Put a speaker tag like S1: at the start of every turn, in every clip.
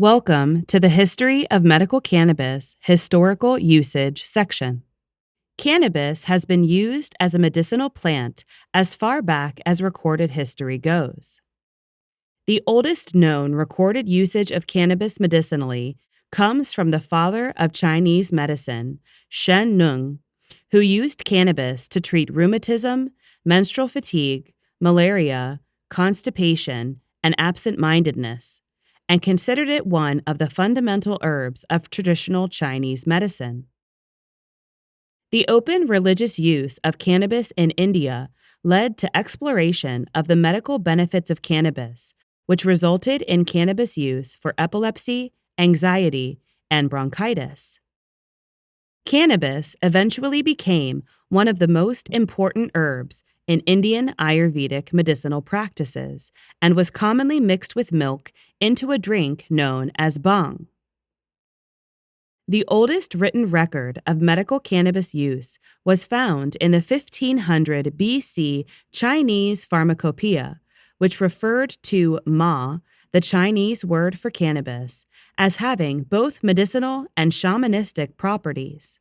S1: Welcome to the History of Medical Cannabis Historical Usage section. Cannabis has been used as a medicinal plant as far back as recorded history goes. The oldest known recorded usage of cannabis medicinally comes from the father of Chinese medicine, Shen Nung, who used cannabis to treat rheumatism, menstrual fatigue, malaria, constipation, and absent-mindedness, and considered it one of the fundamental herbs of traditional Chinese medicine. The open religious use of cannabis in India led to exploration of the medical benefits of cannabis, which resulted in cannabis use for epilepsy, anxiety, and bronchitis. Cannabis eventually became one of the most important herbs in Indian Ayurvedic medicinal practices and was commonly mixed with milk into a drink known as bhang. The oldest written record of medical cannabis use was found in the 1500 BC Chinese pharmacopoeia, which referred to ma, the Chinese word for cannabis, as having both medicinal and shamanistic properties.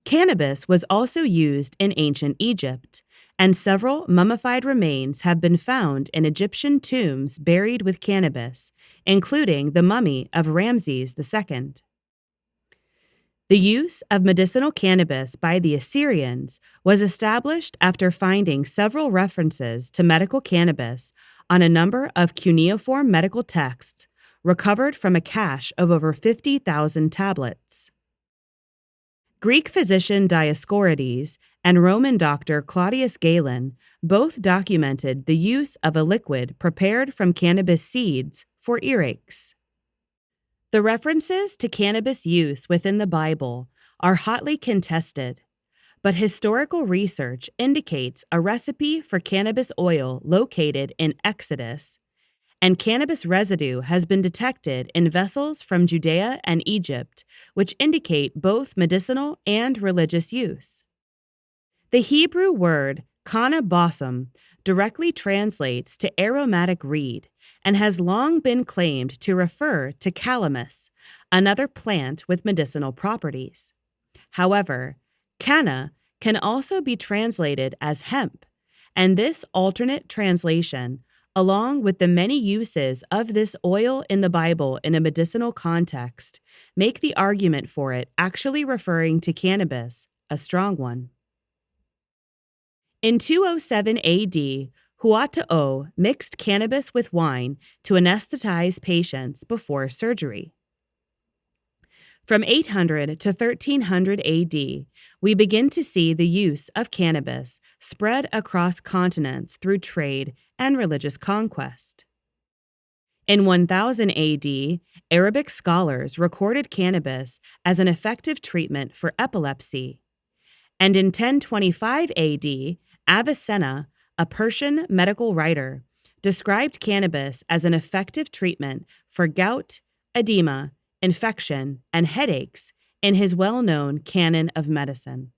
S1: Cannabis was also used in ancient Egypt, and several mummified remains have been found in Egyptian tombs buried with cannabis, including the mummy of Ramses II. The use of medicinal cannabis by the Assyrians was established after finding several references to medical cannabis on a number of cuneiform medical texts recovered from a cache of over 50,000 tablets. Greek physician Dioscorides and Roman doctor Claudius Galen both documented the use of a liquid prepared from cannabis seeds for earaches. The references to cannabis use within the Bible are hotly contested, but historical research indicates a recipe for cannabis oil located in Exodus, and cannabis residue has been detected in vessels from Judea and Egypt, which indicate both medicinal and religious use. The Hebrew word cannabosum directly translates to aromatic reed and has long been claimed to refer to calamus, another plant with medicinal properties. However, canna can also be translated as hemp, and this alternate translation, along with the many uses of this oil in the Bible in a medicinal context, make the argument for it actually referring to cannabis a strong one. In 207 AD, Huata'o mixed cannabis with wine to anesthetize patients before surgery. From 800 to 1300 AD, we begin to see the use of cannabis spread across continents through trade and religious conquest. In 1000 AD, Arabic scholars recorded cannabis as an effective treatment for epilepsy. And in 1025 AD, Avicenna, a Persian medical writer, described cannabis as an effective treatment for gout, edema, infection, and headaches in his well-known Canon of Medicine.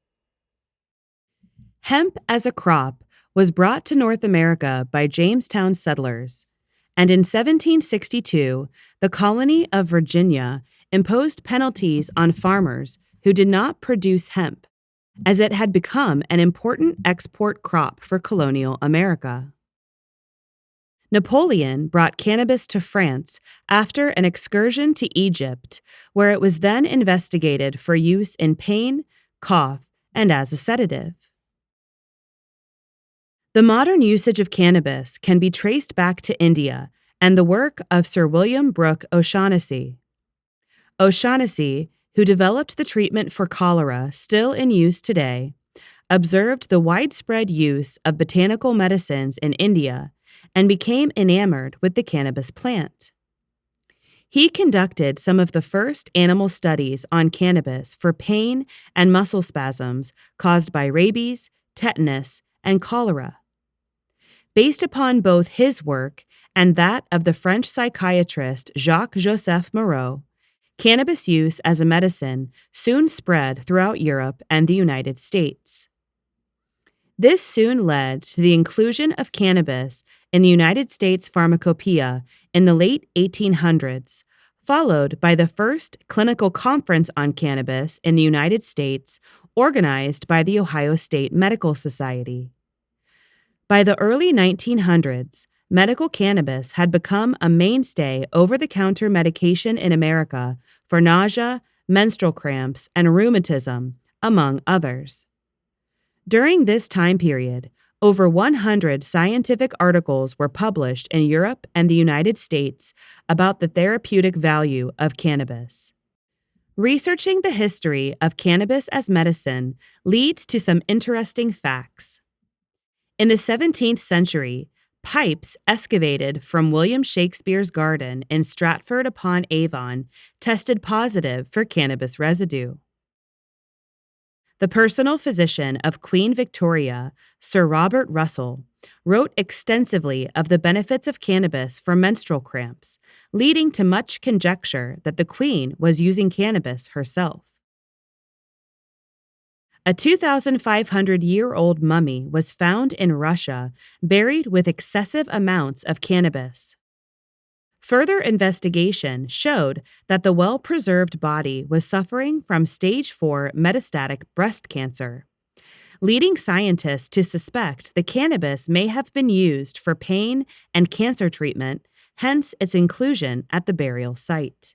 S1: Hemp as a crop was brought to North America by Jamestown settlers, and in 1762, the colony of Virginia imposed penalties on farmers who did not produce hemp, as it had become an important export crop for colonial America. Napoleon brought cannabis to France after an excursion to Egypt, where it was then investigated for use in pain, cough, and as a sedative. The modern usage of cannabis can be traced back to India and the work of Sir William Brooke O'Shaughnessy. O'Shaughnessy, who developed the treatment for cholera still in use today, observed the widespread use of botanical medicines in India and became enamored with the cannabis plant. He conducted some of the first animal studies on cannabis for pain and muscle spasms caused by rabies, tetanus, and cholera. Based upon both his work and that of the French psychiatrist Jacques-Joseph Moreau, cannabis use as a medicine soon spread throughout Europe and the United States. This soon led to the inclusion of cannabis in the United States Pharmacopoeia in the late 1800s, followed by the first clinical conference on cannabis in the United States organized by the Ohio State Medical Society. By the early 1900s, medical cannabis had become a mainstay over-the-counter medication in America for nausea, menstrual cramps, and rheumatism, among others. During this time period, over 100 scientific articles were published in Europe and the United States about the therapeutic value of cannabis. Researching the history of cannabis as medicine leads to some interesting facts. In the 17th century, pipes excavated from William Shakespeare's garden in Stratford-upon-Avon tested positive for cannabis residue. The personal physician of Queen Victoria, Sir Robert Russell, wrote extensively of the benefits of cannabis for menstrual cramps, leading to much conjecture that the Queen was using cannabis herself. A 2,500-year-old mummy was found in Russia, buried with excessive amounts of cannabis. Further investigation showed that the well-preserved body was suffering from stage 4 metastatic breast cancer, leading scientists to suspect the cannabis may have been used for pain and cancer treatment, hence its inclusion at the burial site.